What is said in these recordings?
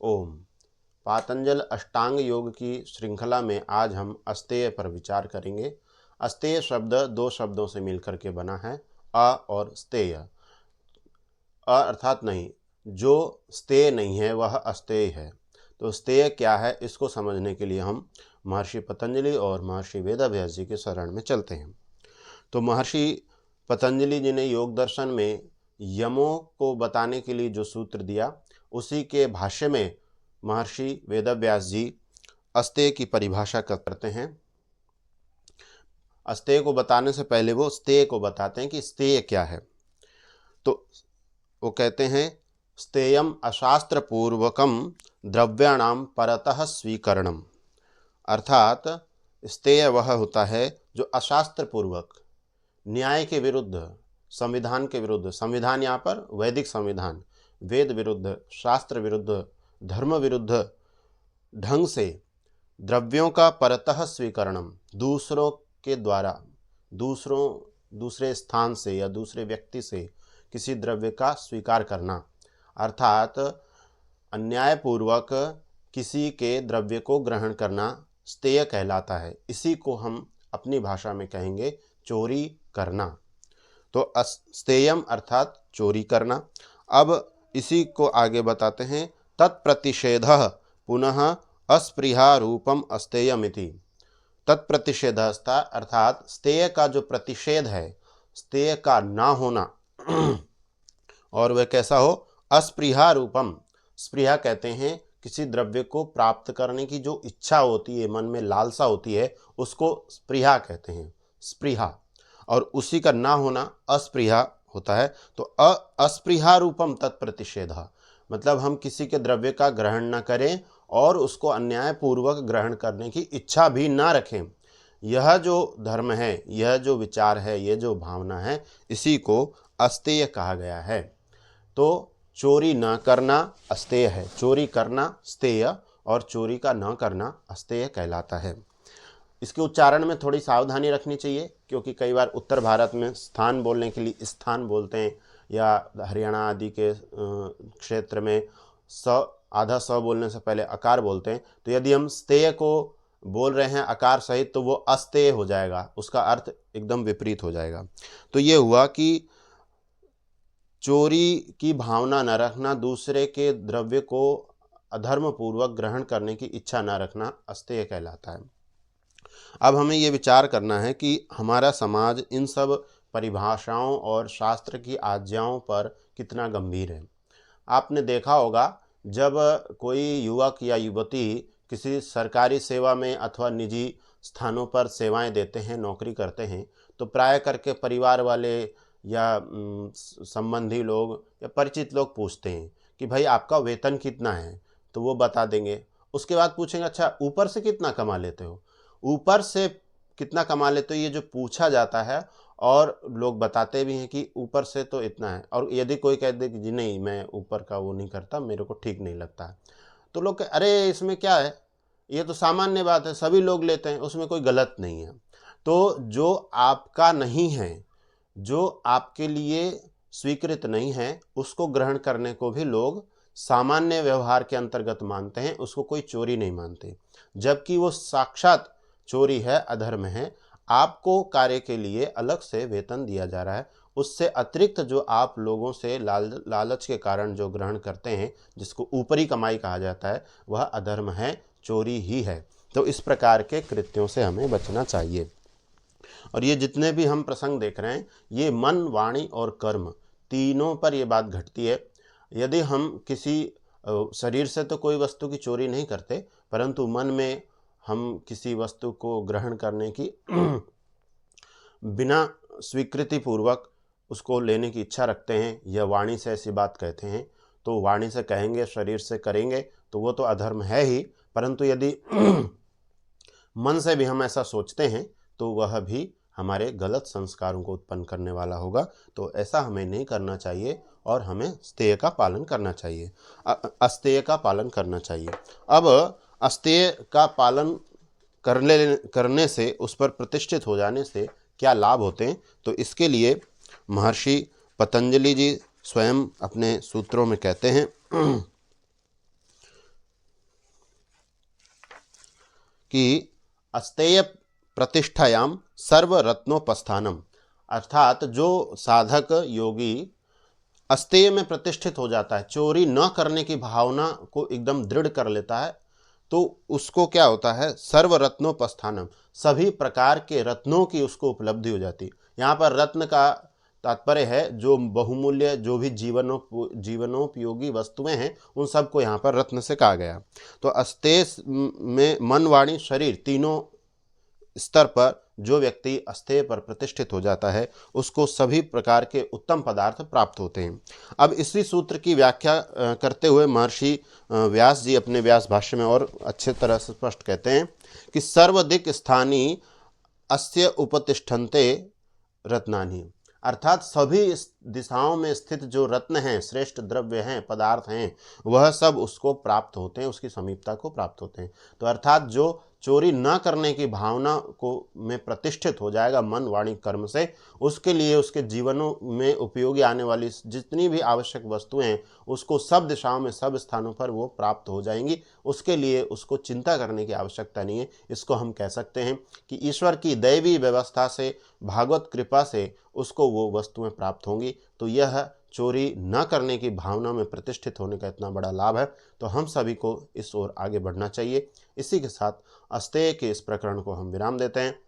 ओम। पातंजल अष्टांग योग की श्रृंखला में आज हम अस्तेय पर विचार करेंगे। अस्तेय शब्द दो शब्दों से मिलकर के बना है, अ और स्तेय। अ अर्थात नहीं, जो स्तेय नहीं है वह अस्तेय है। तो स्तेय क्या है, इसको समझने के लिए हम महर्षि पतंजलि और महर्षि वेदव्यास जी के शरण में चलते हैं। तो महर्षि पतंजलि जी ने योग दर्शन में यमों को बताने के लिए जो सूत्र दिया, उसी के भाष्य में महर्षि वेदव्यास जी अस्तेय की परिभाषा करते हैं। अस्तेय को बताने से पहले वो स्तेय को बताते हैं कि स्तेय क्या है। तो वो कहते हैं, स्तेयम अशास्त्र पूर्वकम द्रव्याणाम परतः स्वीकरणम। अर्थात स्तेय वह होता है जो अशास्त्र पूर्वक, न्याय के विरुद्ध, संविधान के विरुद्ध, संविधान यहाँ पर वैदिक संविधान, वेद विरुद्ध, शास्त्र विरुद्ध, धर्म विरुद्ध ढंग से द्रव्यों का परतः स्वीकरणम, दूसरों के द्वारा, दूसरे स्थान से या दूसरे व्यक्ति से किसी द्रव्य का स्वीकार करना, अर्थात अन्यायपूर्वक किसी के द्रव्य को ग्रहण करना स्तेय कहलाता है। इसी को हम अपनी भाषा में कहेंगे चोरी करना। तो स्तेयम अर्थात चोरी करना। अब इसी को आगे बताते हैं, तत्प्रतिषेधः पुनः अस्पृहा रूपम अस्तेयमिति। तत्प्रतिषेधस्था अर्थात स्तेय का जो प्रतिषेध है, स्तेय का ना होना और वह कैसा हो, अस्पृहा रूपम। स्पृहा कहते हैं किसी द्रव्य को प्राप्त करने की जो इच्छा होती है, मन में लालसा होती है, उसको स्पृहा कहते हैं, स्पृहा। और उसी का ना होना अस्पृहा होता है। तो अस्पृहा रूपम तत्प्रतिषेध, मतलब हम किसी के द्रव्य का ग्रहण न करें और उसको अन्यायपूर्वक ग्रहण करने की इच्छा भी ना रखें। यह जो धर्म है, यह जो विचार है, यह जो भावना है, इसी को अस्तेय कहा गया है। तो चोरी न करना अस्तेय है, चोरी करना स्तेय और चोरी का न करना अस्तेय कहलाता है। इसके उच्चारण में थोड़ी सावधानी रखनी चाहिए, क्योंकि कई बार उत्तर भारत में स्थान बोलने के लिए स्थान बोलते हैं, या हरियाणा आदि के क्षेत्र में आधा स बोलने से पहले अकार बोलते हैं। तो यदि हम स्तेय को बोल रहे हैं अकार सहित, तो वो अस्तेय हो जाएगा, उसका अर्थ एकदम विपरीत हो जाएगा। तो ये हुआ कि चोरी की भावना न रखना, दूसरे के द्रव्य को अधर्म पूर्वक ग्रहण करने की इच्छा न रखना अस्तेय कहलाता है। अब हमें ये विचार करना है कि हमारा समाज इन सब परिभाषाओं और शास्त्र की आज्ञाओं पर कितना गंभीर है। आपने देखा होगा, जब कोई युवक या युवती किसी सरकारी सेवा में अथवा निजी स्थानों पर सेवाएं देते हैं, नौकरी करते हैं, तो प्राय करके परिवार वाले या संबंधी लोग या परिचित लोग पूछते हैं कि भाई आपका वेतन कितना है, तो वो बता देंगे। उसके बाद पूछेंगे, अच्छा ऊपर से कितना कमा लेते हो, ऊपर से कितना कमा लेते हो, ये जो पूछा जाता है। और लोग बताते भी हैं कि ऊपर से तो इतना है, और यदि कोई कह दे कि जी नहीं मैं ऊपर का वो नहीं करता, मेरे को ठीक नहीं लगता है, तो लोग अरे इसमें क्या है, ये तो सामान्य बात है, सभी लोग लेते हैं, उसमें कोई गलत नहीं है। तो जो आपका नहीं है, जो आपके लिए स्वीकृत नहीं है, उसको ग्रहण करने को भी लोग सामान्य व्यवहार के अंतर्गत मानते हैं, उसको कोई चोरी नहीं मानते, जबकि वो साक्षात चोरी है, अधर्म है। आपको कार्य के लिए अलग से वेतन दिया जा रहा है, उससे अतिरिक्त जो आप लोगों से लालच के कारण जो ग्रहण करते हैं, जिसको ऊपरी कमाई कहा जाता है, वह अधर्म है, चोरी ही है। तो इस प्रकार के कृत्यों से हमें बचना चाहिए। और ये जितने भी हम प्रसंग देख रहे हैं, ये मन, वाणी और कर्म तीनों पर ये बात घटती है। यदि हम किसी शरीर से तो कोई वस्तु की चोरी नहीं करते, परंतु मन में हम किसी वस्तु को ग्रहण करने की बिना स्वीकृति पूर्वक उसको लेने की इच्छा रखते हैं, या वाणी से ऐसी बात कहते हैं, तो वाणी से कहेंगे, शरीर से करेंगे, तो वो तो अधर्म है ही। परंतु यदि मन से भी हम ऐसा सोचते हैं, तो वह भी हमारे गलत संस्कारों को उत्पन्न करने वाला होगा। तो ऐसा हमें नहीं करना चाहिए और हमें स्तेय का पालन करना चाहिए, अस्तेय का पालन करना चाहिए। अब अस्तेय का पालन करने से, उस पर प्रतिष्ठित हो जाने से क्या लाभ होते हैं, तो इसके लिए महर्षि पतंजलि जी स्वयं अपने सूत्रों में कहते हैं, कि अस्तेय प्रतिष्ठायाम सर्वरत्नोपस्थानम, अर्थात जो साधक योगी अस्तेय में प्रतिष्ठित हो जाता है, चोरी न करने की भावना को एकदम दृढ़ कर लेता है, तो उसको क्या होता है, सर्वरत्नोपस्थानम, सभी प्रकार के रत्नों की उसको उपलब्धि हो जाती है। यहाँ पर रत्न का तात्पर्य है जो बहुमूल्य, जो भी जीवनोपयोगी वस्तुएं हैं, उन सबको यहाँ पर रत्न से कहा गया। तो अस्तेय में मन, वाणी, शरीर तीनों स्तर पर जो व्यक्ति अस्तेय पर प्रतिष्ठित हो जाता है, उसको सभी प्रकार के उत्तम पदार्थ प्राप्त होते हैं। अब इसी सूत्र की व्याख्या करते हुए महर्षि व्यास जी अपने व्यास भाष्य में और अच्छे तरह से स्पष्ट कहते हैं कि सर्वदिक स्थानी अस्य उपतिष्ठन्ते रत्नानि, अर्थात सभी दिशाओं में स्थित जो रत्न हैं, श्रेष्ठ द्रव्य हैं, पदार्थ हैं, वह सब उसको प्राप्त होते हैं, उसकी समीपता को प्राप्त होते हैं। तो अर्थात जो चोरी न करने की भावना को में प्रतिष्ठित हो जाएगा मन, वाणी, कर्म से, उसके लिए उसके जीवनों में उपयोगी आने वाली जितनी भी आवश्यक वस्तुएं हैं, उसको सब दिशाओं में, सब स्थानों पर वो प्राप्त हो जाएंगी। उसके लिए उसको चिंता करने की आवश्यकता नहीं है। इसको हम कह सकते हैं कि ईश्वर की दैवी व्यवस्था से, भागवत कृपा से उसको वो वस्तुएं प्राप्त होंगी। तो यह चोरी न करने की भावना में प्रतिष्ठित होने का इतना बड़ा लाभ है, तो हम सभी को इस ओर आगे बढ़ना चाहिए। इसी के साथ अस्तेय के इस प्रकरण को हम विराम देते हैं।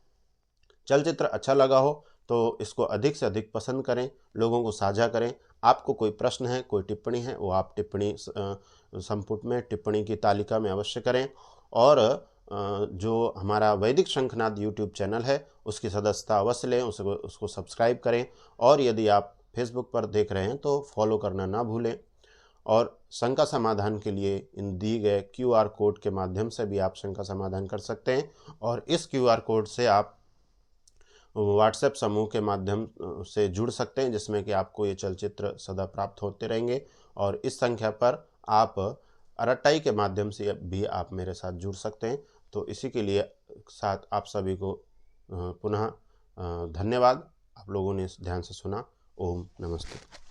चलचित्र अच्छा लगा हो तो इसको अधिक से अधिक पसंद करें, लोगों को साझा करें। आपको कोई प्रश्न है, कोई टिप्पणी है, वो आप टिप्पणी संपुट में टिप्पणी की तालिका में अवश्य करें। और जो हमारा वैदिक शंखनाद यूट्यूब चैनल है, उसकी सदस्यता अवश्य लें, उसको सब्सक्राइब करें। और यदि आप फेसबुक पर देख रहे हैं तो फॉलो करना ना भूलें। और शंका समाधान के लिए इन दिए गए QR कोड के माध्यम से भी आप शंका समाधान कर सकते हैं। और इस QR कोड से आप व्हाट्सएप समूह के माध्यम से जुड़ सकते हैं, जिसमें कि आपको ये चलचित्र सदा प्राप्त होते रहेंगे। और इस संख्या पर आप अरट्टाई के माध्यम से भी आप मेरे साथ जुड़ सकते हैं। तो इसी के लिए साथ आप सभी को पुनः धन्यवाद। आप लोगों ने इस ध्यान से सुना। ओम नमस्ते।